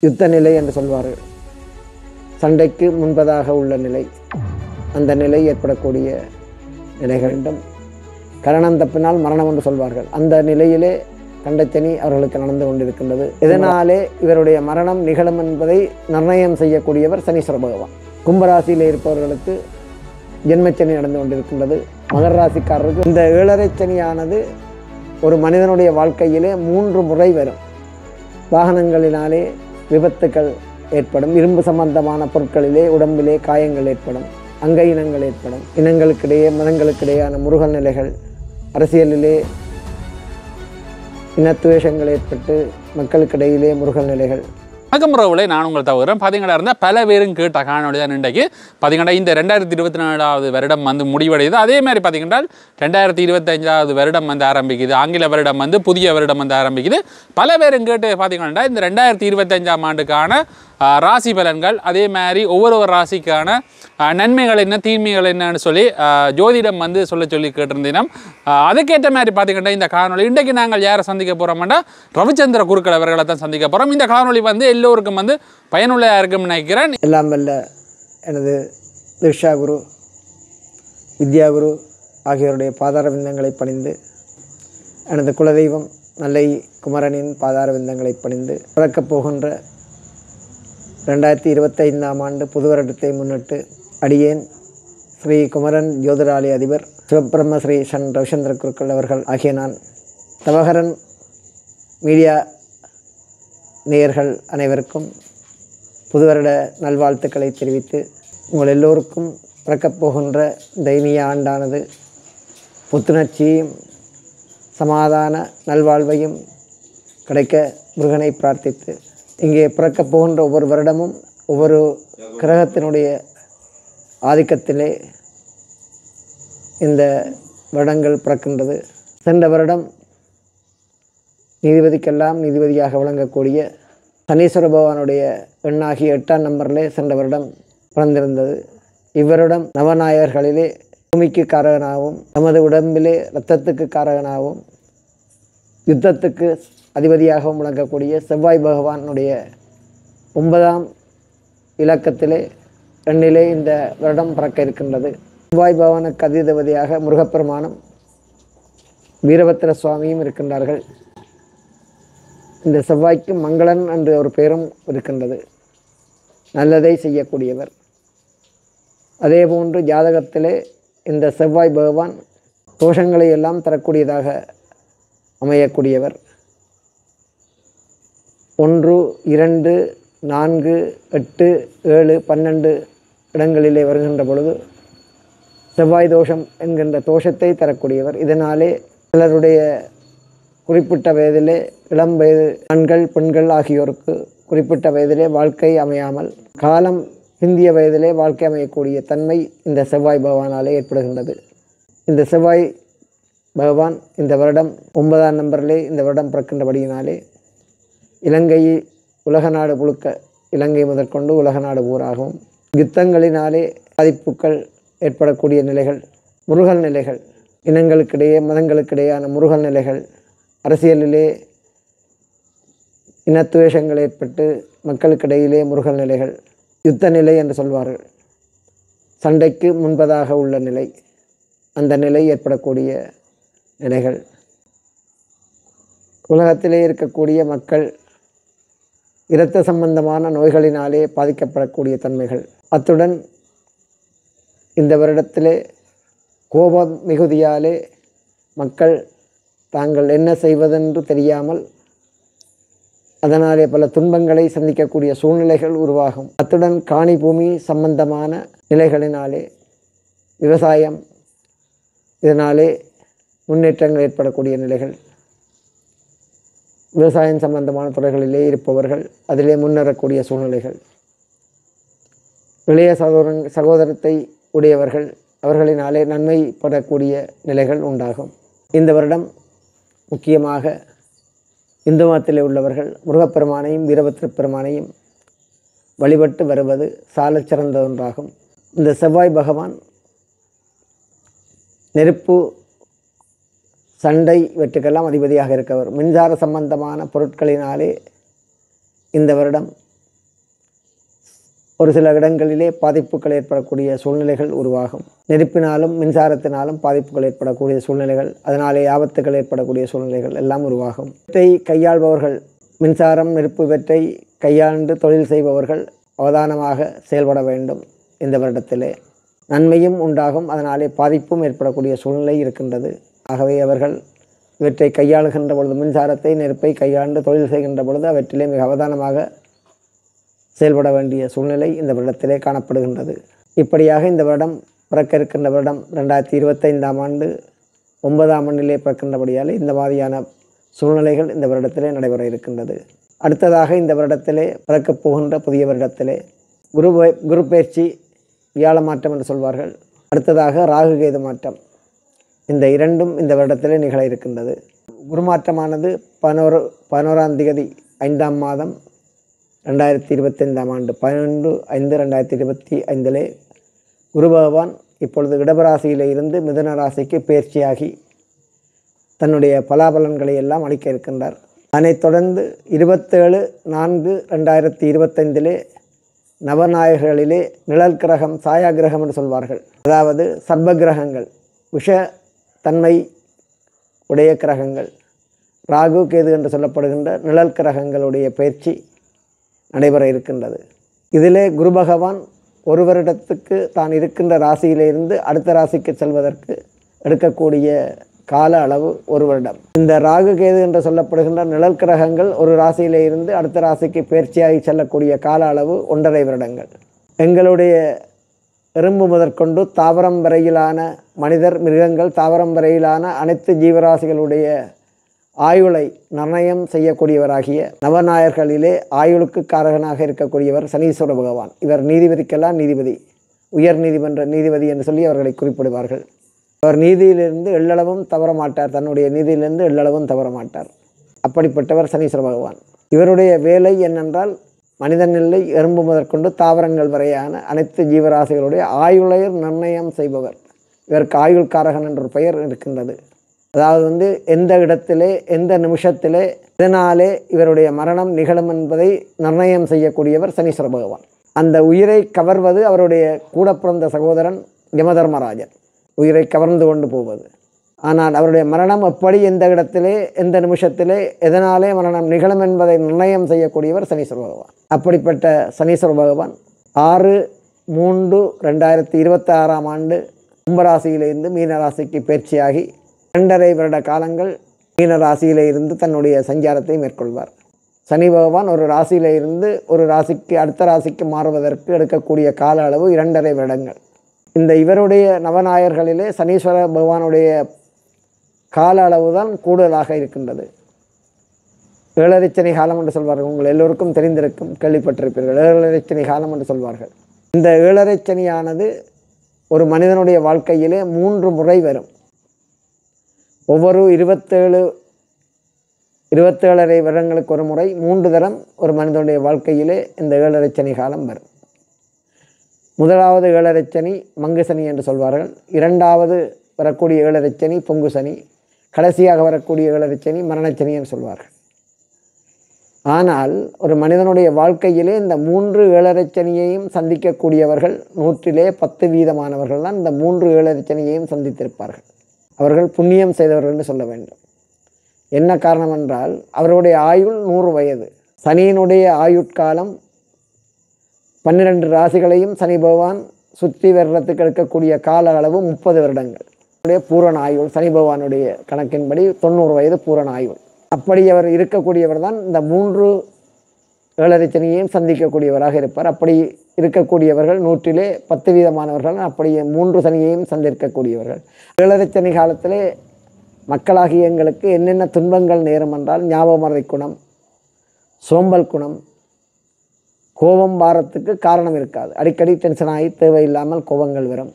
யுத்த நிலை என்று சொல்வார்கள். சண்டைக்கு முன்பதாக உள்ள நிலை, அந்த நிலை ஏற்படக்கூடிய நிலைகளிடம் கரணம் தப்பினால் மரணம் என்று சொல்வார்கள். அந்த நிலையிலே கண்டச்சனி அவர்களுக்கு நடந்து கொண்டிருக்கின்றது. இதனாலே இவருடைய மரணம் நிகழும் என்பதை நிர்ணயம் செய்யக்கூடியவர் சனீஸ்வர பகவான். கும்பராசியில் இருப்பவர்களுக்கு ஜென்மச்சனி நடந்து கொண்டிருக்கின்றது. மகர ராசிக்காரருக்கு இந்த ஏழரை சனியானது ஒரு மனிதனுடைய வாழ்க்கையிலே 3 முறை வரும். வாகனங்களினாலே விபத்துக்கள் ஏற்படும், இரும்பு சம்பந்தமான பொருட்களிலே உடம்பிலே காயங்கள் ஏற்படும், அங்க இனங்கள் ஏற்படும், இனங்களுக்கிடையே மதங்களுக்கிடையான முருகல் நிலைகள், அரசியலிலே இனத்துவேஷங்கள் ஏற்பட்டு மக்களுக்கிடையிலே முருகல் நிலைகள். வணக்கம் உறவுகளே, நான் உங்கள் தவிர பார்த்தீங்கன்னா இருந்தால் பல பேரும் கேட்ட காணொலி தான் இன்றைக்கு பார்த்தீங்கன்னா இந்த 2024வது வருடம் வந்து முடிவடையுது. அதே மாதிரி பார்த்தீங்கன்னா 2025வது வருடம் வந்து ஆரம்பிக்குது, ஆங்கில வருடம் வந்து புதிய வருடம் வந்து ஆரம்பிக்குது. பல பேரும் கேட்டு பார்த்தீங்கன்னா இந்த 2025ஆம் ஆண்டுக்கான ராசி பலன்கள், அதே மாதிரி ஒவ்வொரு ராசிக்கான நன்மைகள் என்ன தீமைகள் என்னன்னு சொல்லி ஜோதிடம் வந்து சொல்லி கேட்டிருந்தீங்கன்னா அதுக்கேற்ற மாதிரி பார்த்தீங்கன்னா இந்த காணொலி இன்றைக்கு நாங்கள் யாரை சந்திக்க போகிறோம்னா ரவிச்சந்திர குருக்கள் அவர்களை தான் சந்திக்க போகிறோம். இந்த காணொலி வந்து எல்லோருக்கும் வந்து பயனுள்ளதாக இருக்கும்னு நினைக்கிறேன். எல்லாம் வல்ல எனது தீக்ஷா குரு, வித்யா குரு ஆகியோருடைய பாதார விந்தங்களை பணிந்து, எனது குலதெய்வம் நல்லை குமரனின் பாதார விந்தங்களை பணிந்து பிறக்கப் போகின்ற 2025ஆம் ஆண்டு புது வருடத்தை முன்னிட்டு அடியேன் ஸ்ரீ குமரன் ஜோதிடாலய அதிபர் சிவபிரம்ம ஸ்ரீ சன் ரவிச்சந்திர குருக்கள் அவர்கள் ஆகிய நான் தவகரன் மீடியா நேயர்கள் அனைவருக்கும் புது வருட நல்வாழ்த்துக்களை தெரிவித்து, உங்கள் எல்லோருக்கும் பிறக்கப் போகின்ற இந்த இனிய ஆண்டானது புத்துணர்ச்சியையும் சமாதான நல்வாழ்வையும் கிடைக்க முருகனை பிரார்த்தித்து, இங்கே பிறக்கப் போகின்ற ஒவ்வொரு வருடமும் ஒவ்வொரு கிரகத்தினுடைய ஆதிக்கத்திலே இந்த வருடங்கள் பிறக்கின்றது. சென்ற வருடம் நீதிபதிக்கெல்லாம் நீதிபதியாக விளங்கக்கூடிய சனீஸ்வர பகவானுடைய எண்ணாகிய 8ஆம் நம்பரிலே சென்ற வருடம் பிறந்திருந்தது. இவ்வருடம் நவநாயகர்களிலே பூமிக்கு காரகனாகவும், நமது உடம்பிலே இரத்தத்துக்கு காரகனாகவும், யுத்தத்துக்கு அதிபதியாகவும் விளங்கக்கூடிய செவ்வாய் பகவானுடைய 9ஆம் இலக்கத்திலே எண்ணிலே இந்த வருடம் பிறக்க இருக்கின்றது. செவ்வாய் பகவானுக்கு அதிபதியாக முருகப்பெருமானும் வீரபத்திர சுவாமியும் இருக்கின்றார்கள். இந்த செவ்வாய்க்கு மங்களன் என்ற ஒரு பெயரும் இருக்கின்றது, நல்லதை செய்யக்கூடியவர். அதேபோன்று ஜாதகத்திலே இந்த செவ்வாய் பகவான் தோஷங்களை எல்லாம் தரக்கூடியதாக அமையக்கூடியவர். 1, 2, 4, 8, 7, 12 இடங்களிலே வருகின்ற பொழுது செவ்வாய் தோஷம் என்கின்ற தோஷத்தை தரக்கூடியவர். இதனாலே சிலருடைய குறிப்பிட்ட வயதிலே, இளம் வயது ஆண்கள் பெண்கள் ஆகியோருக்கு குறிப்பிட்ட வயதிலே வாழ்க்கை அமையாமல் காலம் பிந்திய வயதிலே வாழ்க்கை அமையக்கூடிய தன்மை இந்த செவ்வாய் பகவானாலே ஏற்படுகின்றது. இந்த செவ்வாய் பகவான் இந்த வருடம் 9ஆம் நம்பரிலே இந்த வருடம் பிறக்கின்றபடியினாலே இலங்கை உலக நாடு முழுக்க, இலங்கை முதற்கொண்டு உலக நாடு பூராகவும் யுத்தங்களினாலே பாதிப்புகள் ஏற்படக்கூடிய நிலைகள், முருகல் நிலைகள், இனங்களுக்கிடையே மதங்களுக்கிடையான முருகல் நிலைகள், அரசியலிலே இனத்துவேஷங்கள் ஏற்பட்டு மக்களுக்கிடையிலே முருகல் நிலைகள், யுத்த நிலை என்று சொல்வார்கள். சண்டைக்கு முன்பதாக உள்ள நிலை, அந்த நிலை ஏற்படக்கூடிய நிலைகள், உலகத்திலே இருக்கக்கூடிய மக்கள் இரத்த சம்பந்தமான நோய்களினாலே பாதிக்கப்படக்கூடிய தன்மைகள், அத்துடன் இந்த வருடத்திலே கோபம் மிகுதியாலே மக்கள் தாங்கள் என்ன செய்வதென்று தெரியாமல் அதனாலே பல துன்பங்களை சந்திக்கக்கூடிய சூழ்நிலைகள் உருவாகும். அத்துடன் காணி பூமி சம்பந்தமான நிலைகளினாலே விவசாயம், இதனாலே முன்னேற்றங்கள் ஏற்படக்கூடிய நிலைகள், விவசாயம் சம்பந்தமான துறைகளிலே இருப்பவர்கள் அதிலே முன்னேறக்கூடிய சூழ்நிலைகள், இளைய சகோதரத்தை உடையவர்கள் அவர்களினாலே நன்மை பெறக்கூடிய நிலைகள் உண்டாகும். இந்த வருடம் முக்கியமாக இந்து மதத்திலே உள்ளவர்கள் முருகப்பெருமானையும் வீரபத்திர பெருமானையும் வழிபட்டு வருவது சாலச் சிறந்த ஒன்றாகும். இந்த செவ்வாய் பகவான் நெருப்பு, சண்டை இவற்றுக்கெல்லாம் அதிபதியாக இருக்கவர். மின்சார சம்பந்தமான பொருட்களினாலே இந்த வருடம் ஒரு சில இடங்களிலே பாதிப்புகள் ஏற்படக்கூடிய சூழ்நிலைகள் உருவாகும். நெருப்பினாலும் மின்சாரத்தினாலும் பாதிப்புகள் ஏற்படக்கூடிய சூழ்நிலைகள், அதனாலே ஆபத்துகள் ஏற்படக்கூடிய சூழ்நிலைகள் எல்லாம் உருவாகும். இவற்றை கையாள்பவர்கள், மின்சாரம் நெருப்பு இவற்றை கையாண்டு தொழில் செய்பவர்கள் அவதானமாக செயல்பட வேண்டும். இந்த வருடத்திலே நன்மையும் உண்டாகும், அதனாலே பாதிப்பும் ஏற்படக்கூடிய சூழ்நிலை இருக்கின்றது. ஆகவே அவர்கள் இவற்றை கையாளுகின்ற பொழுது, மின்சாரத்தை நெருப்பை கையாண்டு தொழில் செய்கின்ற பொழுது அவற்றிலே மிக அவதானமாக செயல்பட வேண்டிய சூழ்நிலை இந்த வருடத்திலே காணப்படுகின்றது. இப்படியாக இந்த வருடம் பிறக்க இருக்கின்ற வருடம் 2025ஆம் ஆண்டு 9ஆம் ஆண்டிலே பிறக்கின்றபடியால் இந்த மாதிரியான சூழ்நிலைகள் இந்த வருடத்திலே நடைபெற இருக்கின்றது. அடுத்ததாக இந்த வருடத்திலே பிறக்கப் போகின்ற புதிய வருடத்திலே குரு பயிற்சி, வியாழ மாற்றம் என்று சொல்வார்கள். அடுத்ததாக ராகு கேது மாற்றம், இந்த இரண்டும் இந்த வருடத்திலே நிகழ இருக்கின்றது. குரு மாற்றமானது 11ஆம் தேதி 5ஆம் மாதம் 2025ஆம் ஆண்டு 11/5/2025 குரு பகவான் இப்பொழுது இடபராசியில் இருந்து மிதுன ராசிக்கு பயிற்சியாகி தன்னுடைய பலாபலன்களை எல்லாம் அளிக்க இருக்கின்றார். அதனைத் தொடர்ந்து 27/4/2025 நவநாயகர்களிலே நிழல் கிரகம், சாயா கிரகம் என்று சொல்வார்கள். அதாவது சர்ப கிரகங்கள், விஷ தன்மை உடைய கிரகங்கள், ராகு கேது என்று சொல்லப்படுகின்ற நிழல் கிரகங்களுடைய பயிற்சி நடைபெற இருக்கின்றது. இதிலே குரு பகவான் ஒரு வருடத்துக்கு தான் இருக்கின்ற ராசியிலிருந்து அடுத்த ராசிக்கு செல்வதற்கு எடுக்கக்கூடிய கால அளவு ஒரு வருடம். இந்த ராகு கேது என்று சொல்லப்படுகின்ற நிழல் கிரகங்கள் ஒரு ராசியிலே இருந்து அடுத்த ராசிக்கு பயிற்சியாகி செல்லக்கூடிய கால அளவு 1.5 வருடங்கள். எங்களுடைய எறும்பு முதற்கொண்டு தாவரம் வரையிலான மனிதர், மிருகங்கள், தாவரம் வரையிலான அனைத்து ஜீவராசிகளுடைய ஆயுளை நிர்ணயம் செய்யக்கூடியவராகிய நவநாயர்களிலே ஆயுளுக்கு காரகனாக இருக்கக்கூடியவர் சனீஸ்வர பகவான். இவர் நீதிபதிக்கெல்லாம் நீதிபதி, உயர் நீதிமன்ற நீதிபதி என்று சொல்லி அவர்களை குறிப்பிடுவார்கள். அவர் நீதியிலிருந்து எள்ளளவும் தவற மாட்டார், தன்னுடைய நீதியிலிருந்து எள்ளளவும் தவற மாட்டார். அப்படிப்பட்டவர் சனீஸ்வர பகவான். இவருடைய வேலை என்னென்றால், மனிதன் இல்லை எறும்பு முதற்கொண்டு தாவரங்கள் வரையான அனைத்து ஜீவராசிகளுடைய ஆயுளை நிர்ணயம் செய்பவர். இவருக்கு ஆயுள் காரகன் என்ற ஒரு பெயர் இருக்கின்றது. அதாவது எந்த இடத்திலே எந்த நிமிஷத்திலே இதனாலே இவருடைய மரணம் நிகழும் என்பதை நிர்ணயம் செய்யக்கூடியவர் சனீஸ்வர பகவான். அந்த உயிரை கவர்வது அவருடைய கூட பிறந்த சகோதரன் யமதர்மராஜன், உயிரை கவர்ந்து கொண்டு போவது. ஆனால் அவருடைய மரணம் எப்படி, எந்த இடத்திலே எந்த நிமிஷத்திலே எதனாலே மரணம் நிகழும் என்பதை நிர்ணயம் செய்யக்கூடியவர் சனீஸ்வர பகவான். அப்படிப்பட்ட சனீஸ்வர பகவான் 6/3/2026ஆம் ஆண்டு கும்பராசியிலிருந்து மீனராசிக்கு பயிற்சியாகி 2.5 வருட காலங்கள் மீனராசியிலே இருந்து தன்னுடைய சஞ்சாரத்தை மேற்கொள்வார். சனி பகவான் ஒரு ராசியிலே இருந்து ஒரு ராசிக்கு அடுத்த ராசிக்கு மாறுவதற்கு எடுக்கக்கூடிய கால அளவு 2.5 வருடங்கள். இந்த இவருடைய நவநாயர்களிலே சனீஸ்வர பகவானுடைய கால அளவு தான் கூடுதலாக இருக்கின்றது. 7.5 சனி காலம் என்று சொல்வார்கள். உங்கள் எல்லோருக்கும் தெரிந்திருக்கும், கேள்விப்பட்டிருப்பீர்கள். 7.5 சனி காலம் என்று சொல்வார்கள். இந்த 7.5 சனியானது ஒரு மனிதனுடைய வாழ்க்கையிலே 3 முறை வரும். ஒவ்வொரு 27.5 வருடங்களுக்கு ஒரு முறை 3 தரம் ஒரு மனிதனுடைய வாழ்க்கையிலே இந்த 7.5 சனி காலம் வரும். முதலாவது 7.5 சனி மங்கு சனி என்று சொல்வார்கள். இரண்டாவது வரக்கூடிய 7.5 சனி பொங்கு சனி. கடைசியாக வரக்கூடிய 7.5 சனி மரணச்சனி என்று சொல்வார்கள். ஆனால் ஒரு மனிதனுடைய வாழ்க்கையிலே இந்த 3 7.5 சனியையும் சந்திக்கக்கூடியவர்கள் 100% தான் இந்த 3 7.5 சனியையும் சந்தித்திருப்பார்கள். அவர்கள் புண்ணியம் செய்தவர்கள் என்று சொல்ல வேண்டும். என்ன காரணம் என்றால், அவருடைய ஆயுள் 100 வயது. சனியினுடைய ஆயுட்காலம் 12 ராசிகளையும் சனி பகவான் சுற்றி வர்றதுக்கு எடுக்கக்கூடிய கால அளவு 30 வருடங்கள். பூரண ஆயுள் சனி பகவானுடைய கணக்கின்படி 90 வயது பூரண ஆயுள். அப்படி அவர் இருக்கக்கூடியவர் தான் இந்த 3 7.5 சனியையும் சந்திக்கக்கூடியவராக இருப்பார். அப்படி இருக்கக்கூடியவர்கள் 100% அப்படியே 3 சனியையும் சந்திக்கக்கூடியவர்கள். 7.5 சனி காலத்திலே மக்களாகிய எங்களுக்கு என்னென்ன துன்பங்கள் நேரும் என்றால், ஞாபகமறை குணம், சோம்பல் குணம், கோபம் வாரத்துக்கு காரணம் இருக்காது. அடிக்கடி டென்ஷன் ஆகி தேவையில்லாமல் கோபங்கள் வரும்,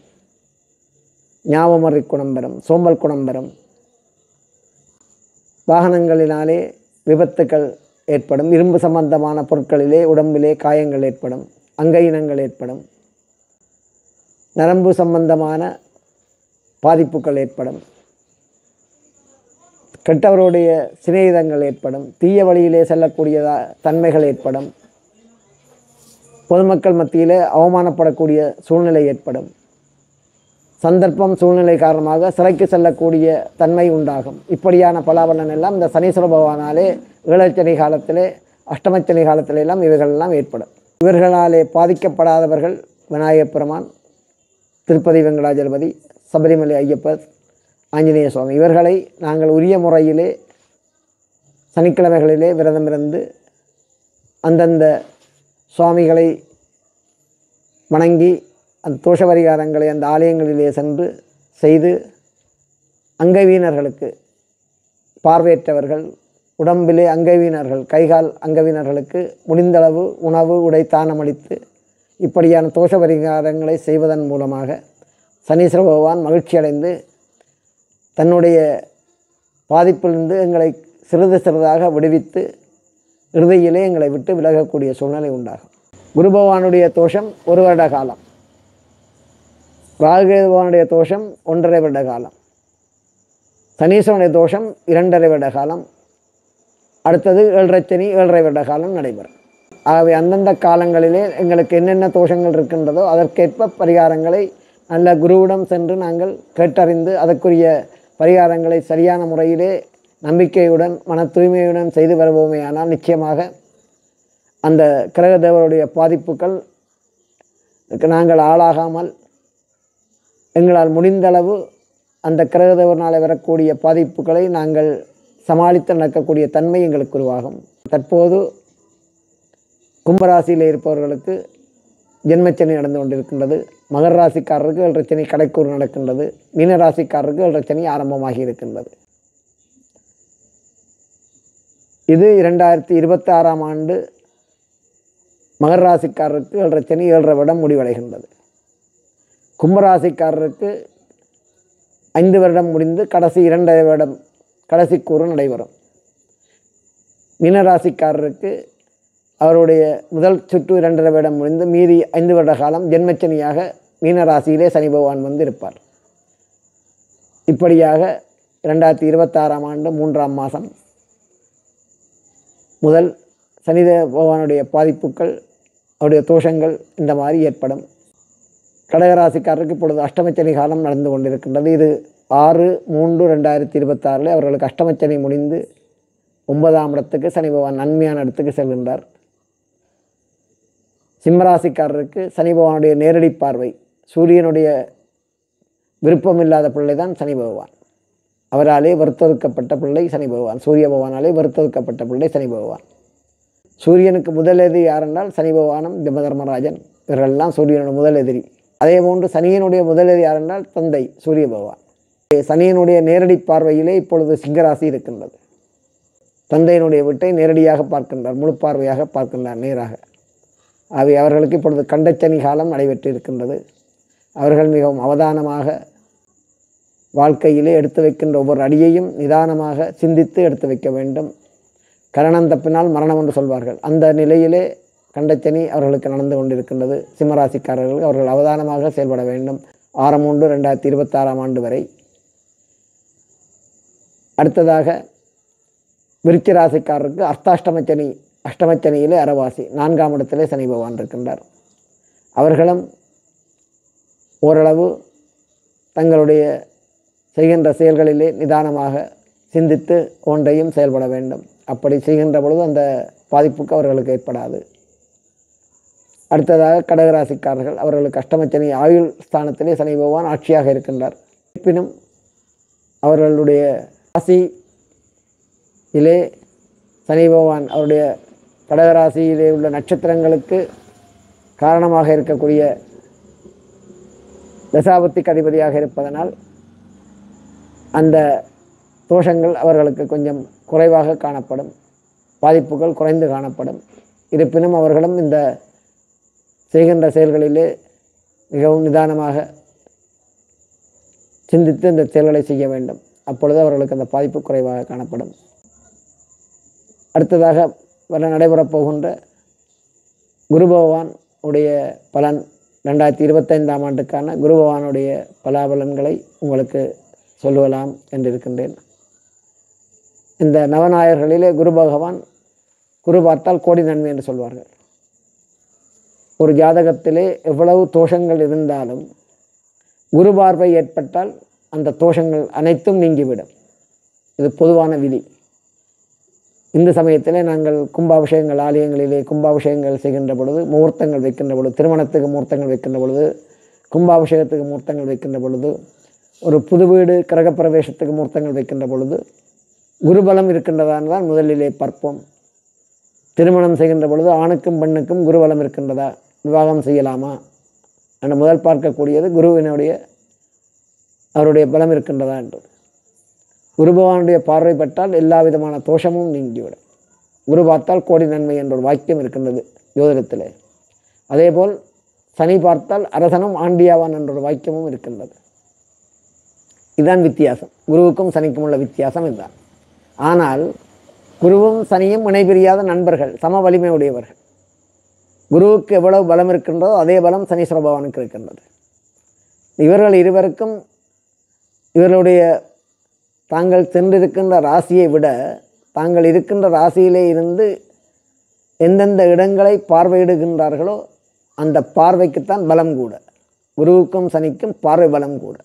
ஞாபகமறை குணம் வரும், சோம்பல் குணம் வரும். வாகனங்களினாலே விபத்துக்கள் ஏற்படும். இரும்பு சம்பந்தமான பொருட்களிலே உடம்பிலே காயங்கள் ஏற்படும், அங்கயினங்கள் ஏற்படும். நரம்பு சம்பந்தமான பாதிப்புகள் ஏற்படும். கெட்டவருடைய சிநேகிதங்கள் ஏற்படும். தீய வழியிலே செல்லக்கூடிய தன்மைகள் ஏற்படும். பொதுமக்கள் மத்தியிலே அவமானப்படக்கூடிய சூழ்நிலை ஏற்படும். சந்தர்ப்பம் சூழ்நிலை காரணமாக சிறைக்கு செல்லக்கூடிய தன்மை உண்டாகும். இப்படியான பலாபலன் எல்லாம் இந்த சனீஸ்வர பகவானாலே ஏழச்சனி காலத்திலே அஷ்டமச்சனி காலத்திலெல்லாம் இவைகளெல்லாம் ஏற்படும். இவர்களாலே பாதிக்கப்படாதவர்கள் விநாயகப் பெருமான், திருப்பதி வெங்கடாஜலபதி, சபரிமலை ஐயப்பர், ஆஞ்சநேய சுவாமி. இவர்களை நாங்கள் உரிய முறையிலே சனிக்கிழமைகளிலே விரதமிருந்து அந்தந்த சுவாமிகளை வணங்கி அந்த தோஷ பரிகாரங்களை அந்த ஆலயங்களிலே சென்று செய்து அங்கவீனர்களுக்கு, பார்வையற்றவர்கள், உடம்பிலே அங்கவீனர்கள், கைகால் அங்கவீனர்களுக்கு முடிந்தளவு உணவு உடை தானமளித்து இப்படியான தோஷ பரிகாரங்களை செய்வதன் மூலமாக சனீஸ்வர பகவான் மகிழ்ச்சி அடைந்து தன்னுடைய பாதிப்பிலிருந்து எங்களை சிறிது சிறிதாக விடுவித்து இறுதியிலே எங்களை விட்டு விலகக்கூடிய சூழ்நிலை உண்டாகும். குரு பகவானுடைய தோஷம் 1 வருட காலம், ராகுகேது பகவானுடைய தோஷம் 1.5 வருட காலம், சனீஸ்வரனுடைய தோஷம் 2.5 வருட காலம், அடுத்தது 7.5 சனி 7.5 வருட காலம் நடைபெறும். ஆகவே அந்தந்த காலங்களிலே எங்களுக்கு என்னென்ன தோஷங்கள் இருக்கின்றதோ அதற்கேற்ப பரிகாரங்களை நல்ல குருவிடம் சென்று நாங்கள் கேட்டறிந்து அதற்குரிய பரிகாரங்களை சரியான முறையிலே நம்பிக்கையுடன் மன தூய்மையுடன் செய்து வருவோமேயானால் நிச்சயமாக அந்த கிரக தேவருடைய பாதிப்புகள் நாங்கள் ஆளாகாமல் எங்களால் முடிந்தளவு அந்த கிரக தேவனாலே வரக்கூடிய பாதிப்புகளை நாங்கள் சமாளித்து நடக்கக்கூடிய தன்மை எங்களுக்கு உருவாகும். தற்போது கும்பராசியில் இருப்பவர்களுக்கு ஜென்மச்சனி நடந்து கொண்டிருக்கின்றது. மகர ராசிக்காரருக்கு 7.5 சனி கடைக்கூறு நடக்கின்றது. மீன ராசிக்காரருக்கு 7.5 சனி ஆரம்பமாகி இருக்கின்றது. இது 2026ஆம் ஆண்டு மகர ராசிக்காரருக்கு 7.5 சனி 7.5 வருடம் முடிவடைகின்றது. கும்பராசிக்காரருக்கு 5 வருடம் முடிந்து கடைசி 2.5 வருடம் கடைசி கூறு நடைபெறும். மீனராசிக்காரருக்கு அவருடைய முதல் சுற்று 2.5 வருடம் முடிந்து மீதி 5 வருட காலம் ஜென்மச்சனியாக மீனராசியிலே சனி பகவான் வந்து இருப்பார். இப்படியாக 2026ஆம் ஆண்டு 3ஆம் மாதம் முதல் சனி பகவானுடைய பாதிப்புகள், அவருடைய தோஷங்கள் இந்த மாதிரி ஏற்படும். கடகராசிக்காரருக்கு இப்பொழுது அஷ்டமச்சனி காலம் நடந்து கொண்டிருக்கின்றது. இது 6/3/2026 அவர்களுக்கு அஷ்டமச்சனி முடிந்து 9ஆம் இடத்துக்கு சனி பகவான் நன்மையான இடத்துக்கு செல்கின்றார். சிம்மராசிக்காரருக்கு சனி பகவானுடைய நேரடி பார்வை, சூரியனுடைய விருப்பமில்லாத பிள்ளை தான் சனி பகவான். அவராலே வறுத்தொதுக்கப்பட்ட பிள்ளை சனி பகவான். சூரிய பகவானாலே வறுத்தொதுக்கப்பட்ட பிள்ளை சனி பகவான். சூரியனுக்கு முதல் எதிரி யாரென்றால் சனி பகவானும் யமதர்மராஜன், இவர்களெல்லாம் சூரியனுடைய முதல் எதிரி. அதே போன்று சனியனுடைய முதல் எதிரி யாரென்றால் தந்தை சூரிய பகவான். சனியனுடைய நேரடி பார்வையிலே இப்பொழுது சிங்கராசி இருக்கின்றது. தந்தையினுடைய வீட்டை நேரடியாக பார்க்கின்றார், முழு பார்வையாக பார்க்கின்றார், நேராக. அவை அவர்களுக்கு இப்பொழுது கண்டச்சனி காலம் நடைபெற்று இருக்கின்றது. அவர்கள் மிகவும் அவதானமாக வாழ்க்கையிலே எடுத்து வைக்கின்ற ஒவ்வொரு அடியையும் நிதானமாக சிந்தித்து எடுத்து வைக்க வேண்டும். கரணம் தப்பினால் மரணம் என்று சொல்வார்கள். அந்த நிலையிலே கண்டச்சனி அவர்களுக்கு நடந்து கொண்டிருக்கின்றது. சிம்மராசிக்காரர்கள் அவர்கள் அவதானமாக செயல்பட வேண்டும். 6/3/2026ஆம் ஆண்டு வரை. அடுத்ததாக விருச்சிக ராசிக்காரருக்கு அர்த்தாஷ்டமச்சனி, அஷ்டமச்சனியிலே அரவாசி 4ஆம் இடத்திலே சனி பகவான் இருக்கின்றார். அவர்களும் ஓரளவு தங்களுடைய செய்கின்ற செயல்களிலே நிதானமாக சிந்தித்து ஒன்றையும் செயல்பட வேண்டும். அப்படி செய்கின்ற பொழுது அந்த பாதிப்புக்கு அவர்களுக்கு ஏற்படாது. அடுத்ததாக கடகராசிக்காரர்கள் அவர்களுக்கு அஷ்டமச்சனி ஆயுள் ஸ்தானத்திலே சனி பகவான் ஆட்சியாக இருக்கின்றார். இருப்பினும் அவர்களுடைய ராசியிலே சனி பகவான் அவருடைய கடகராசியிலே உள்ள நட்சத்திரங்களுக்கு காரணமாக இருக்கக்கூடிய தசாபத்திக்கு அதிபதியாக இருப்பதனால் அந்த தோஷங்கள் அவர்களுக்கு கொஞ்சம் குறைவாக காணப்படும், பாதிப்புகள் குறைந்து காணப்படும். இருப்பினும் அவர்களும் இந்த செய்கின்ற செயல்களிலே மிகவும் நிதானமாக சிந்தித்து இந்த செயல்களை செய்ய வேண்டும். அப்பொழுது அவர்களுக்கு அந்த பாதிப்பு குறைவாக காணப்படும். அடுத்ததாக நடைபெறப் போகின்ற குரு பகவான் உடைய பலன் 2025ஆம் ஆண்டுக்கான குரு பகவானுடைய பலாபலன்களை உங்களுக்கு சொல்லலாம் என்றிருக்கின்றேன். இந்த நவநாயகர்களிலே குரு பகவான், குரு பார்த்தால் கோடி நன்மை என்று சொல்வார்கள். ஒரு ஜாதகத்திலே எவ்வளவு தோஷங்கள் இருந்தாலும் குரு பார்வை ஏற்பட்டால் அந்த தோஷங்கள் அனைத்தும் நீங்கிவிடும். இது பொதுவான விதி. இந்த சமயத்தில் நாங்கள் கும்பாபிஷேகங்கள் ஆலயங்களிலே கும்பாபிஷேகங்கள் செய்கின்ற பொழுது, முகூர்த்தங்கள் வைக்கின்ற பொழுது, திருமணத்துக்கு முகூர்த்தங்கள் வைக்கின்ற பொழுது, கும்பாபிஷேகத்துக்கு முகூர்த்தங்கள் வைக்கின்ற பொழுது, ஒரு புது வீடு கிரகப்பிரவேசத்துக்கு முகூர்த்தங்கள் வைக்கின்ற பொழுது குருபலம் இருக்கின்றதான் தான் முதலிலே பார்ப்போம். திருமணம் செய்கின்ற பொழுது ஆணுக்கும் பெண்ணுக்கும் குருபலம் இருக்கின்றதா, விவாகம் செய்யலாமா என்று முதல் பார்க்கக்கூடியது குருவினுடைய அவருடைய பலம் இருக்கின்றதா என்றது. குரு பகவானுடைய பார்வை பட்டால் எல்லா விதமான தோஷமும் நீங்கிவிடும். குரு பார்த்தால் கோடி நன்மை என்ற ஒரு வாக்கியம் இருக்கின்றது ஜோதிடத்திலே. அதேபோல் சனி பார்த்தால் அரசனும் ஆண்டியாவான் என்ற ஒரு வாக்கியமும் இருக்கின்றது. இதுதான் வித்தியாசம். குருவுக்கும் சனிக்கும் உள்ள வித்தியாசம் இதுதான். ஆனால் குருவும் சனியும் இணைபிரியாத நண்பர்கள், சம வலிமை உடையவர்கள். குருவுக்கு எவ்வளவு பலம் இருக்கின்றதோ அதே பலம் சனீஸ்வர பகவானுக்கு இருக்கின்றது. இவர்கள் இருவருக்கும் இவர்களுடைய தாங்கள் சென்றிருக்கின்ற ராசியை விட தாங்கள் இருக்கின்ற ராசியிலே இருந்து எந்தெந்த இடங்களை பார்வையிடுகின்றார்களோ அந்த பார்வைக்குத்தான் பலம் கூட. குருவுக்கும் சனிக்கும் பார்வை பலம் கூட.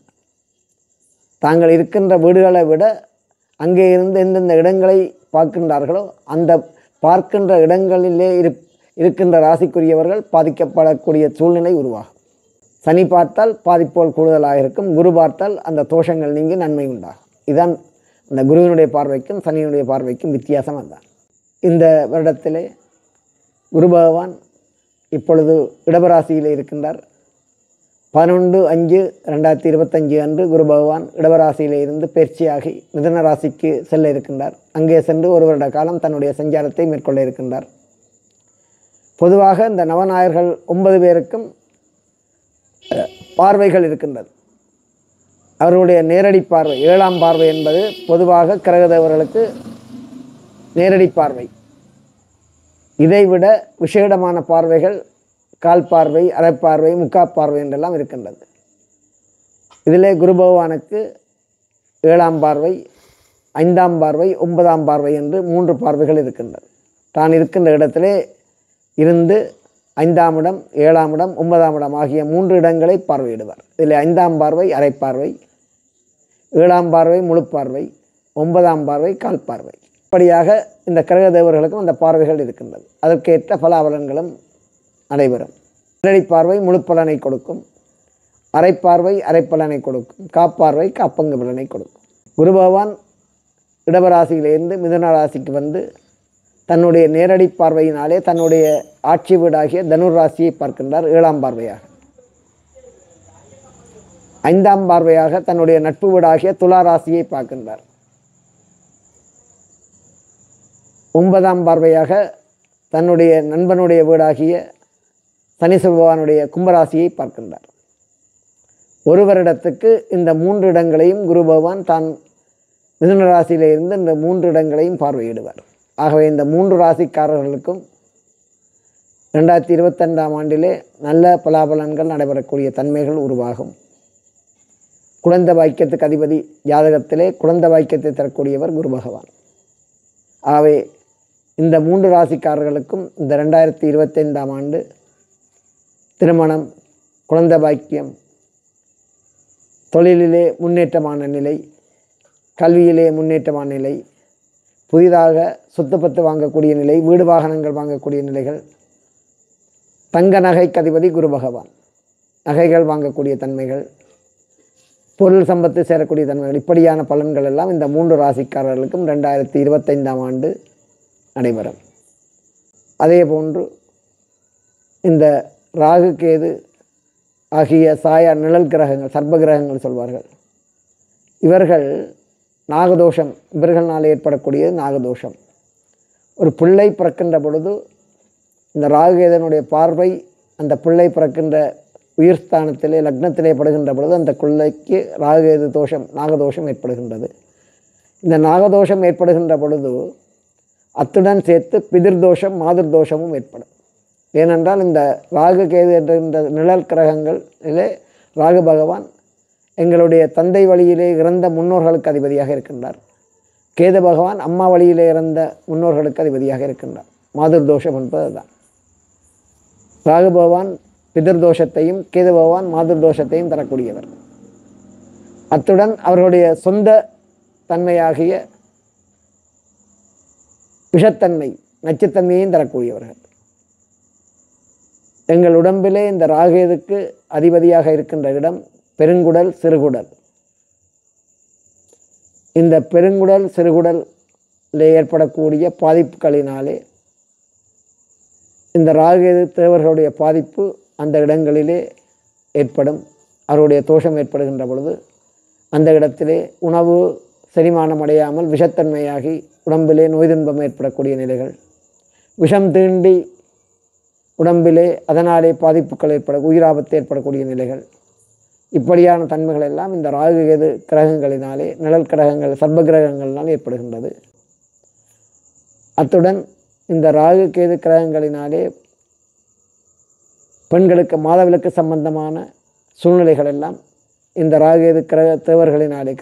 தாங்கள் இருக்கின்ற வீடுகளை விட அங்கே இருந்து எந்தெந்த இடங்களை பார்க்கின்றார்களோ அந்த பார்க்கின்ற இடங்களிலே இருக்கின்ற ராசிக்குரியவர்கள் பாதிக்கப்படக்கூடிய சூழ்நிலை உருவாகும். சனி பார்த்தால் பாதிப்போல் கூடுதலாக இருக்கும். குரு பார்த்தால் அந்த தோஷங்கள் நீங்கி நன்மை உண்டாகும். இதுதான் அந்த குருவினுடைய பார்வைக்கும் சனியினுடைய பார்வைக்கும் வித்தியாசம். அதுதான் இந்த வருடத்திலே குரு பகவான் இப்பொழுது இடபராசியில் இருக்கின்றார். 11/5/2025 அன்று குரு பகவான் இடபராசியிலே இருந்து பயிற்சியாகி மிதுன ராசிக்கு செல்ல இருக்கின்றார். அங்கே சென்று ஒரு வருட காலம் தன்னுடைய சஞ்சாரத்தை மேற்கொள்ள இருக்கின்றார். பொதுவாக இந்த நவநாயகர்கள் 9 பேருக்கும் பார்வைகள் இருக்கின்றது. அவர்களுடைய நேரடி பார்வை 7ஆம் பார்வை என்பது பொதுவாக கிரகதேவர்களுக்கு நேரடி பார்வை. இதைவிட விசேடமான பார்வைகள் கால் பார்வை, அரைப்பார்வை, முக்காப்பார்வை என்றெல்லாம் இருக்கின்றது. இதிலே குரு பகவானுக்கு 7ஆம் பார்வை, 5ஆம் பார்வை, 9ஆம் பார்வை என்று 3 பார்வைகள் இருக்கின்றது. தான் இருக்கின்ற இடத்திலே இருந்து 5ஆம் இடம், 7ஆம் இடம், 9ஆம் இடம் ஆகிய 3 இடங்களை பார்வையிடுவார். இதில் 5ஆம் பார்வை அரைப்பார்வை, 7ஆம் பார்வை முழு பார்வை, 9ஆம் பார்வை கால் பார்வை. இப்படியாக இந்த கிரக தேவர்களுக்கும் அந்த பார்வைகள் இருக்கின்றது. அதற்கேற்ற பலாபலன்களும் நடைபெறும். நேரடி பார்வை முழு பலனை கொடுக்கும், அரைப்பார்வை அரைப்பலனை கொடுக்கும், காப்பார்வை காப்பங்கு பலனை கொடுக்கும். குரு பகவான் இடபராசியிலிருந்து மிதுன ராசிக்கு வந்து தன்னுடைய நேரடி பார்வையினாலே தன்னுடைய ஆட்சி வீடாகிய தனுர் ராசியை பார்க்கின்றார் 7ஆம் பார்வையாக. 5ஆம் பார்வையாக தன்னுடைய நட்பு வீடாகிய துலா ராசியை பார்க்கின்றார். 9ஆம் பார்வையாக தன்னுடைய நண்பனுடைய வீடாகிய சனீஸ்வர பகவானுடைய கும்பராசியை பார்க்கின்றார். ஒரு வருடத்துக்கு இந்த 3 இடங்களையும் குரு பகவான் தான் மிதுன ராசியிலே இருந்து இந்த 3 இடங்களையும் பார்வையிடுவார். ஆகவே இந்த 3 ராசிக்காரர்களுக்கும் 2025ஆம் ஆண்டிலே நல்ல பலாபலன்கள் நடைபெறக்கூடிய தன்மைகள் உருவாகும். குழந்தை பாக்கியத்துக்கு அதிபதி ஜாதகத்திலே குழந்தை பாக்கியத்தை தரக்கூடியவர் குரு பகவான். ஆகவே இந்த 3 ராசிக்காரர்களுக்கும் இந்த 2025ஆம் ஆண்டு திருமணம், குழந்தை பாக்கியம், தொழிலிலே முன்னேற்றமான நிலை, கல்வியிலே முன்னேற்றமான நிலை, புதிதாக சொத்துப்பத்து வாங்கக்கூடிய நிலை, வீடு வாகனங்கள் வாங்கக்கூடிய நிலைகள், தங்க நகைக்கு அதிபதி குரு பகவான், நகைகள் வாங்கக்கூடிய தன்மைகள், பொருள் சம்பத்து சேரக்கூடிய தன்மைகள், இப்படியான பலன்கள் எல்லாம் இந்த 3 ராசிக்காரர்களுக்கும் 2025ஆம் ஆண்டு நடைபெறும். அதே போன்று இந்த ராகு கேது ஆகிய சாயா நிழல் கிரகங்கள், சர்ப்ப கிரகங்கள் சொல்வார்கள். இவர்கள் நாகதோஷம், இவர்களால் ஏற்படக்கூடியது நாகதோஷம். ஒரு பிள்ளை பிறக்கின்ற பொழுது இந்த ராகுகேதனுடைய பார்வை அந்த பிள்ளை பிறக்கின்ற உயிர்ஸ்தானத்திலே லக்னத்திலே படுகின்ற பொழுது அந்த பிள்ளைக்கு ராகுகேது தோஷம், நாகதோஷம் ஏற்படுகின்றது. இந்த நாகதோஷம் ஏற்படுகின்ற பொழுது அத்துடன் சேர்த்து பிதிர்தோஷம், மாதிர்தோஷமும் ஏற்படும். ஏனென்றால் இந்த ராகு கேது என்ற இந்த நிழல் கிரகங்களிலே ராகு பகவான் எங்களுடைய தந்தை வழியிலே இறந்த முன்னோர்களுக்கு அதிபதியாக இருக்கின்றார். கேது பகவான் அம்மா வழியிலே இறந்த முன்னோர்களுக்கு அதிபதியாக இருக்கின்றார். மாதிர்தோஷம் என்பது தான். ராகு பகவான் பிதிர்தோஷத்தையும் கேது பகவான் மாதிர்தோஷத்தையும் தரக்கூடியவர். அத்துடன் அவர்களுடைய சொந்த தன்மையாகிய விஷத்தன்மை நச்சுத்தன்மையையும் தரக்கூடியவர்கள். எங்கள் உடம்பிலே இந்த ராகேதுக்கு அதிபதியாக இருக்கின்ற இடம் பெருங்குடல் சிறுகுடல். இந்த பெருங்குடல் சிறுகுடலில் ஏற்படக்கூடிய பாதிப்புகளினாலே இந்த ராகேது தேவர்களுடைய பாதிப்பு அந்த இடங்களிலே ஏற்படும். அவருடைய தோஷம் ஏற்படுகின்ற பொழுது அந்த இடத்திலே உணவு செரிமானம் அடையாமல் விஷத்தன்மையாகி உடம்பிலே நோய் துன்பம் ஏற்படக்கூடிய நிலைகள், விஷம் தீண்டி உடம்பிலே அதனாலே பாதிப்புகள் உயிராபத்து ஏற்படக்கூடிய நிலைகள், இப்படியான தன்மைகள் எல்லாம் இந்த ராகு கேது கிரகங்களினாலே நிழல் கிரகங்கள் சர்ப்ப கிரகங்களினால் ஏற்படுகின்றது. அத்துடன் இந்த ராகு கேது கிரகங்களினாலே பெண்களுக்கு மாதவிலக்கு சம்பந்தமான சூழ்நிலைகள் எல்லாம் இந்த ராகேது கிரக தேவர்களினாலே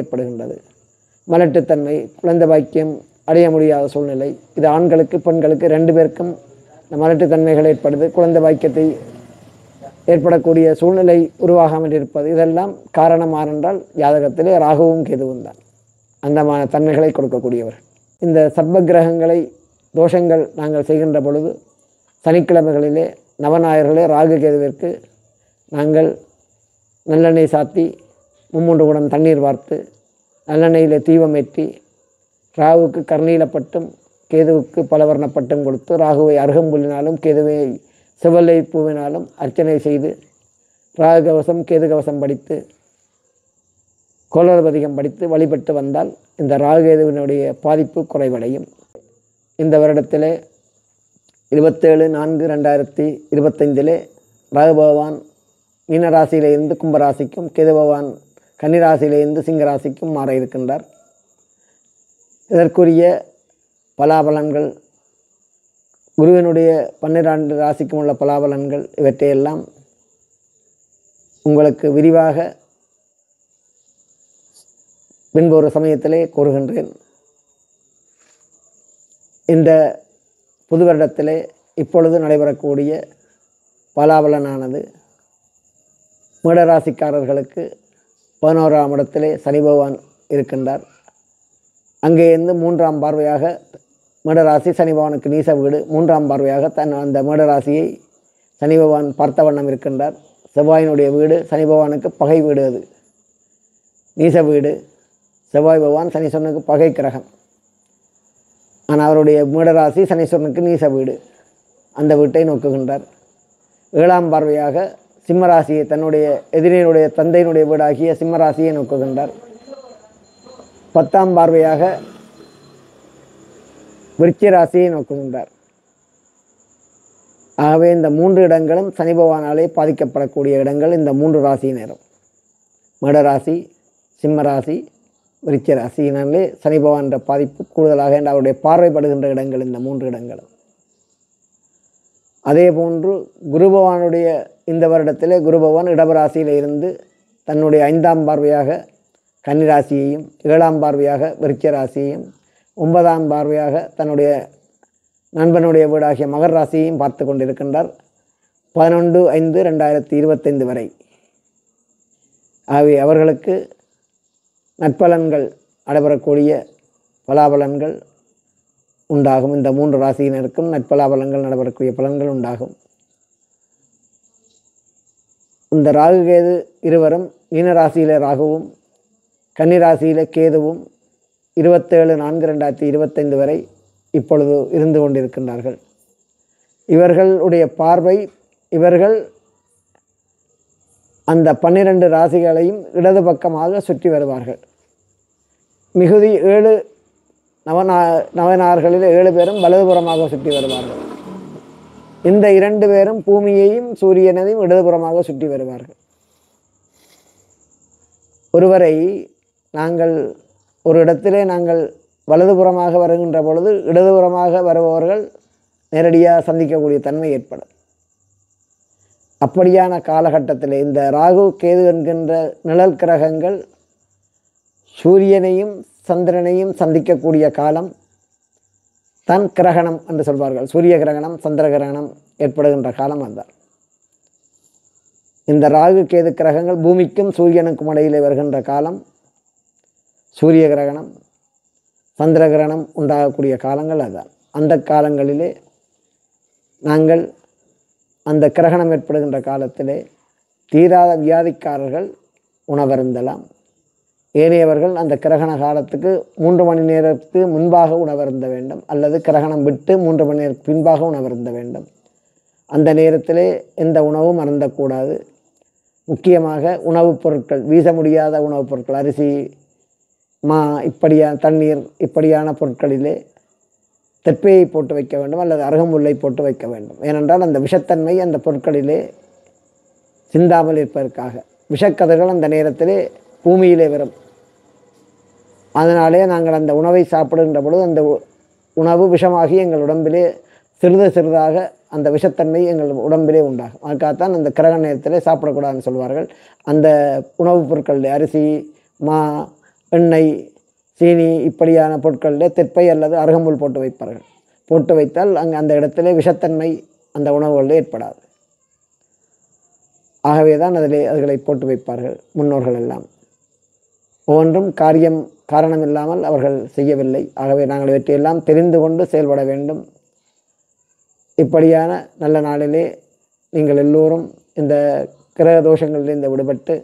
ஏற்படுகின்றது. மலட்டுத்தன்மை, குழந்தை பாக்கியம் அடைய முடியாத சூழ்நிலை, இது ஆண்களுக்கு பெண்களுக்கு 2 பேருக்கும் இந்த மலட்டுத்தன்மைகள் ஏற்படுது. குழந்தை பாக்கியத்தை ஏற்படக்கூடிய சூழ்நிலை உருவாகாமல் இருப்பது, இதெல்லாம் காரணமாக என்றால் ஜாதகத்திலே ராகுவும் கேதுவும் தான் அந்த தன்மைகளை கொடுக்கக்கூடியவர். இந்த சர்ப்ப கிரகங்களை தோஷங்கள் நாங்கள் செய்கின்ற பொழுது சனிக்கிழமைகளிலே நவநாயர்களே ராகு கேதுவிற்கு நாங்கள் நல்லெண்ணெய் சாத்தி 3 குடம் தண்ணீர் வார்த்து நல்லெண்ணெயில் தீபம் ஏற்றி ராகுவுக்கு கர்ணீலப்பட்டும் கேதுவுக்கு பலவர்ணப்பட்டும் கொடுத்து ராகுவை அருகம்புல்லினாலும் கேதுவை செவ்வல்லை பூவினாலும் அர்ச்சனை செய்து ராகு கவசம் கேது கவசம் படித்து கோளரபதிகம் படித்து வழிபட்டு வந்தால் இந்த ராகுகேதுவினுடைய பாதிப்பு குறைவடையும். இந்த வருடத்திலே 27/4/2025 ராகு பகவான் மீனராசியிலிருந்து கும்பராசிக்கும் கேது பகவான் கன்னிராசியிலிருந்து சிங்கராசிக்கும் மாற இருக்கின்றார். இதற்குரிய பலாபலன்கள், குருவினுடைய 12 ராசிக்கும் உள்ள பலாபலன்கள் இவற்றையெல்லாம் உங்களுக்கு விரிவாக பின்பு ஒரு சமயத்திலே கூறுகின்றேன். இந்த புது வருடத்திலே இப்பொழுது நடைபெறக்கூடிய பலாபலனானது மேடராசிக்காரர்களுக்கு 11ஆம் இடத்திலே சனி பகவான் இருக்கின்றார். அங்கே இருந்து 3ஆம் பார்வையாக மேடராசி சனி பகவானுக்கு நீச வீடு, 3ஆம் பார்வையாக அந்த மேடராசியை சனி பகவான் பார்த்த வண்ணம் இருக்கின்றார். செவ்வாயினுடைய வீடு சனி பகவானுக்கு பகை வீடு, அது நீச வீடு. செவ்வாய் பகவான் சனீஸ்வரனுக்கு பகை கிரகம். ஆனால் அவருடைய மேடராசி சனீஸ்வரனுக்கு நீச வீடு, அந்த வீட்டை நோக்குகின்றார். 7ஆம் பார்வையாக சிம்மராசியை, தன்னுடைய எதிரியினுடைய தந்தையினுடைய வீடாகிய சிம்மராசியை நோக்குகின்றார். 10ஆம் பார்வையாக விருச்சிக ராசியை நோக்குகின்றார். ஆகவே இந்த 3 இடங்களும் சனி பகவானாலே பாதிக்கப்படக்கூடிய இடங்கள் இந்த 3 ராசியினரும். மேடராசி, சிம்மராசி, விருச்சிக ராசியினாலே சனி பகவான் பாதிப்பு கூடுதலாக அவருடைய பார்வைப்படுகின்ற இடங்கள் இந்த 3 இடங்களும். அதே போன்று குரு பகவானுடைய இந்த வருடத்திலே குரு பகவான் இடபராசியில் இருந்து தன்னுடைய 5ஆம் பார்வையாக கன்னிராசியையும் 7ஆம் பார்வையாக விருச்சிக ராசியையும் 9ஆம் பார்வையாக தன்னுடைய நண்பனுடைய வீடாகிய மகர ராசியையும் பார்த்து கொண்டிருக்கின்றார் 11/5/2025 வரை. ஆகவே அவர்களுக்கு நற்பலன்கள் நடைபெறக்கூடிய பலாபலன்கள் உண்டாகும். இந்த 3 ராசியினருக்கும் நற்பலாபலன்கள் நடைபெறக்கூடிய பலன்கள் உண்டாகும். இந்த ராகு கேது இருவரும் மீனராசியிலே ராகுவும் கன்னிராசியிலே கேதுவும் 27/4/2025 வரை இப்பொழுது இருந்து கொண்டிருக்கின்றார்கள். இவர்களுடைய பார்வை, இவர்கள் அந்த 12 ராசிகளையும் இடது பக்கமாக சுற்றி வருவார்கள். மிகுதி 7 நவநாயர்களில் 7 பேரும் வலதுபுறமாக சுற்றி வருவார்கள். இந்த 2 பேரும் பூமியையும் சூரியனையும் இடதுபுறமாக சுற்றி வருவார்கள். ஒருவரை நாங்கள் ஒரு இடத்திலே நாங்கள் வலதுபுறமாக வருகின்ற பொழுது இடதுபுறமாக வருபவர்கள் நேரடியாக சந்திக்கக்கூடிய தன்மை ஏற்படும். அப்படியான காலகட்டத்தில் இந்த ராகு கேது என்கின்ற நிழல் கிரகங்கள் சூரியனையும் சந்திரனையும் சந்திக்கக்கூடிய காலம் தான் கிரகணம் என்று சொல்வார்கள். சூரிய கிரகணம், சந்திர கிரகணம் ஏற்படுகின்ற காலம் அதுதான். இந்த ராகு கேது கிரகங்கள் பூமிக்கும் சூரியனுக்கும் இடையிலே வருகின்ற காலம் சூரிய கிரகணம், சந்திர கிரகணம் உண்டாகக்கூடிய காலங்கள் அதுதான். அந்த காலங்களிலே நாங்கள் அந்த கிரகணம் ஏற்படுகின்ற காலத்திலே தீராத வியாதிக்காரர்கள் உணவருந்தலாம். ஏனையவர்கள் அந்த கிரகண காலத்துக்கு 3 மணி நேரத்துக்கு முன்பாக உணவருந்த வேண்டும், அல்லது கிரகணம் விட்டு 3 மணி நேரத்துக்கு பின்பாக உணவருந்த வேண்டும். அந்த நேரத்திலே எந்த உணவும் அருந்தக்கூடாது. முக்கியமாக உணவுப் பொருட்கள், வீச முடியாத உணவுப் பொருட்கள், அரிசி, மா, இப்படியான தண்ணீர், இப்படியான பொருட்களிலே தெப்பையை போட்டு வைக்க வேண்டும், அல்லது அருகம்புல்லை போட்டு வைக்க வேண்டும். ஏனென்றால் அந்த விஷத்தன்மை அந்த பொருட்களிலே சிந்தாமல் இருப்பதற்காக. விஷக்கதிர்கள் அந்த நேரத்திலே பூமியிலே வரும். அதனாலே நாங்கள் அந்த உணவை சாப்பிடுகின்ற பொழுது அந்த உணவு விஷமாகி எங்கள் உடம்பிலே சிறிதாக அந்த விஷத்தன்மை எங்கள் உடம்பிலே உண்டாகும். அதுக்காகத்தான் அந்த கிரகண நேரத்திலே சாப்பிடக்கூடாதுன்னு சொல்வார்கள். அந்த உணவுப் பொருட்களில் அரிசி, மா, எண்ணெய், சீனி இப்படியான பொருட்களில் தெப்பை அல்லது அருகம்புல் போட்டு வைப்பார்கள். போட்டு வைத்தால் அங்கே அந்த இடத்திலே விஷத்தன்மை அந்த உணவுகளில் ஏற்படாது. ஆகவே தான் அதுகளை போட்டு வைப்பார்கள் முன்னோர்கள் எல்லாம். ஒவ்வொன்றும் காரணம் இல்லாமல் அவர்கள் செய்யவில்லை. ஆகவே நாங்கள் இவற்றையெல்லாம் தெரிந்து கொண்டு செயல்பட வேண்டும். இப்படியான நல்ல நாளிலே நீங்கள் எல்லோரும் இந்த கிரக தோஷங்களிலிருந்து விடுபட்டு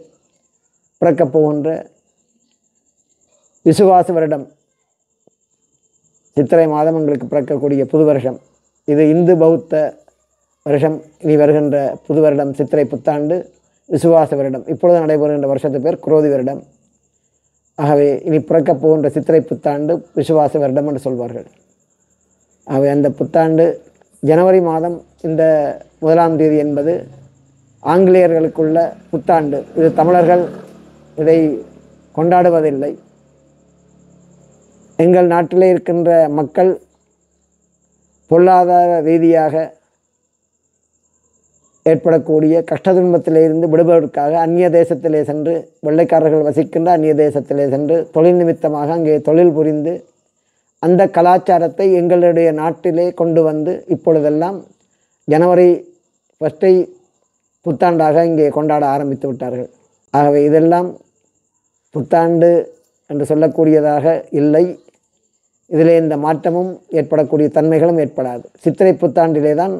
பிறக்கப் போகின்ற விசுவாச வருடம் சித்திரை மாதம் எங்களுக்கு பிறக்கக்கூடிய புது வருஷம், இது இந்து பௌத்த வருஷம். இனி வருகின்ற புது வருடம் சித்திரை புத்தாண்டு விசுவாச வருடம். இப்பொழுது நடைபெறுகின்ற வருஷத்து பேர் குரோதி வருடம். ஆகவே இனி பிறக்கப் போகின்ற சித்திரை புத்தாண்டு விசுவாச வருடம் என்று சொல்வார்கள். ஆகவே அந்த புத்தாண்டு ஜனவரி மாதம் இந்த 1ஆம் தேதி என்பது ஆங்கிலேயர்களுக்குள்ள புத்தாண்டு. இது தமிழர்கள் இதை கொண்டாடுவதில்லை. எங்கள் நாட்டிலே இருக்கின்ற மக்கள் பொருளாதார ரீதியாக ஏற்படக்கூடிய கஷ்ட துன்பத்திலிருந்து விடுபடுவதற்காக அந்நிய தேசத்திலே சென்று, வெள்ளைக்காரர்கள் வசிக்கின்ற அந்நிய தேசத்திலே சென்று தொழில் நிமித்தமாக அங்கே தொழில் புரிந்து அந்த கலாச்சாரத்தை எங்களுடைய நாட்டிலே கொண்டு வந்து இப்பொழுதெல்லாம் ஜனவரி 1 புத்தாண்டாக இங்கே கொண்டாட ஆரம்பித்து விட்டார்கள். ஆகவே இதெல்லாம் புத்தாண்டு என்று சொல்லக்கூடியதாக இல்லை. இதிலே இந்த மாற்றமும் ஏற்படக்கூடிய தன்மைகளும் ஏற்படாது. சித்திரை புத்தாண்டிலே தான்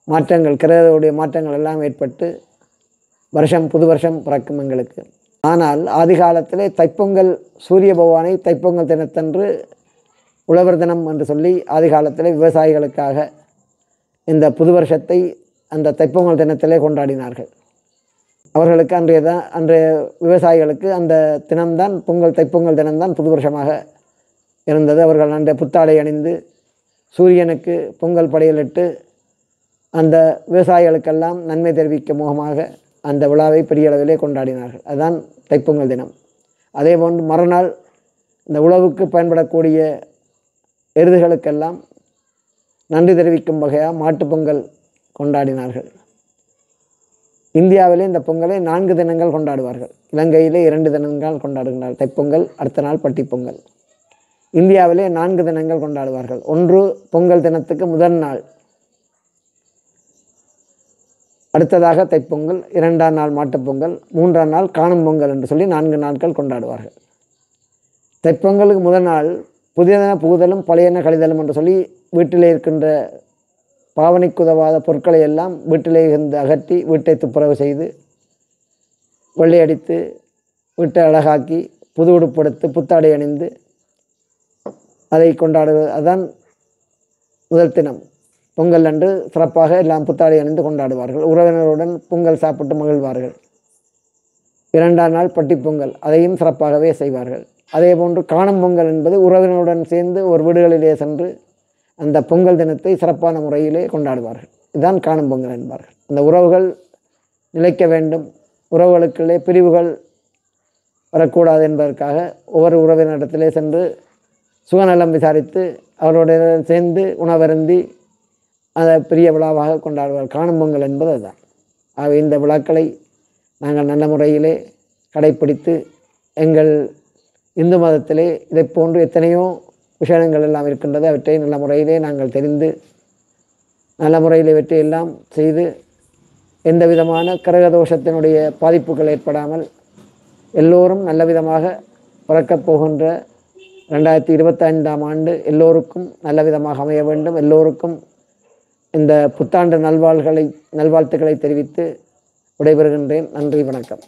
மாற்றங்கள், கிரகங்களுடைய மாற்றங்கள் எல்லாம் ஏற்பட்டு புது வருஷம் பிறக்கும் எங்களுக்கு. ஆனால் ஆதி காலத்திலே தைப்பொங்கல், சூரிய பகவானை தைப்பொங்கல் தினத்தன்று உழவர் தினம் என்று சொல்லி ஆதி காலத்திலே விவசாயிகளுக்காக இந்த புது வருஷத்தை அந்த தைப்பொங்கல் தினத்திலே கொண்டாடினார்கள். அவர்களுக்கு அன்றைய விவசாயிகளுக்கு அந்த தினம்தான் தைப்பொங்கல் தினம்தான் புது வருஷமாக இருந்தது. அவர்கள் அந்த புத்தாடை அணிந்து சூரியனுக்கு பொங்கல் படையலிட்டு அந்த விவசாயிகளுக்கெல்லாம் நன்மை தெரிவிக்கும் முகமாக அந்த விழாவை பெரிய அளவிலே கொண்டாடினார்கள். அதுதான் தைப்பொங்கல் தினம். அதே போன்று மறுநாள் இந்த உழவுக்கு பயன்படக்கூடிய எருதுகளுக்கெல்லாம் நன்றி தெரிவிக்கும் வகையாக மாட்டுப்பொங்கல் கொண்டாடினார்கள். இந்தியாவிலே இந்த பொங்கலை 4 தினங்கள் கொண்டாடுவார்கள். இலங்கையிலே 2 தினங்கள் கொண்டாடுகிறார்கள். தைப்பொங்கல், அடுத்த நாள் பட்டிப்பொங்கல். இந்தியாவிலே 4 தினங்கள் கொண்டாடுவார்கள். 1 பொங்கல் தினத்துக்கு முதல் நாள், அடுத்ததாக தைப்பொங்கல், 2ஆம் நாள் மாட்டுப்பொங்கல், 3ஆம் நாள் காணும் பொங்கல் என்று சொல்லி 4 நாட்கள் கொண்டாடுவார்கள். தைப்பொங்கலுக்கு முதல் நாள் புதியதென புகுதலும் பழையன கழிதலும் என்று சொல்லி வீட்டிலே இருக்கின்ற பாவனைக்கு உதவாத பொருட்களை எல்லாம் வீட்டிலே இருந்து அகற்றி வீட்டை துப்புரவு செய்து வெள்ளையடித்து வீட்டை அழகாக்கி புது உடுப்படுத்து புத்தாடை அணிந்து அதை கொண்டாடுவது. அதுதான் முதல் தினம். பொங்கல் அன்று சிறப்பாக எல்லாம் புத்தாடை அணிந்து கொண்டாடுவார்கள். உறவினருடன் பொங்கல் சாப்பிட்டு மகிழ்வார்கள். 2ஆம் நாள் பட்டிப்பொங்கல், அதையும் சிறப்பாகவே செய்வார்கள். அதே போன்று காணும் பொங்கல் என்பது உறவினருடன் சேர்ந்து ஒரு வீடுகளிலே சென்று அந்த பொங்கல் தினத்தை சிறப்பான முறையிலே கொண்டாடுவார்கள். இதுதான் காணும் பொங்கல் என்பார்கள். அந்த உறவுகள் நிலைக்க வேண்டும், உறவுகளுக்குள்ளே பிரிவுகள் வரக்கூடாது என்பதற்காக ஒவ்வொரு உறவினரிடத்திலே சென்று சுகநலம் விசாரித்து அவர்களுடைய சேர்ந்து உணவருந்தி அதை பெரிய விழாவாக கொண்டாடுவார்கள். காணும் பொங்கல் என்பது அதுதான். ஆக இந்த விழாக்களை நாங்கள் நல்ல முறையிலே கடைப்பிடித்து எங்கள் இந்து மதத்திலே இதை போன்று எத்தனையோ விஷயங்கள் எல்லாம் இருக்கின்றது. அவற்றை நல்ல முறையிலே நாங்கள் தெரிந்து நல்ல முறையில் இவற்றையெல்லாம் செய்து எந்த விதமான கிரகதோஷத்தினுடைய பாதிப்புகள் ஏற்படாமல் எல்லோரும் நல்ல விதமாக பிறக்கப் போகின்ற 2025ஆம் ஆண்டு எல்லோருக்கும் நல்ல விதமாக அமைய வேண்டும். எல்லோருக்கும் இந்த புத்தாண்டு நல்வாழ்த்துக்களை தெரிவித்து விடைபெறுகின்றேன். நன்றி, வணக்கம்.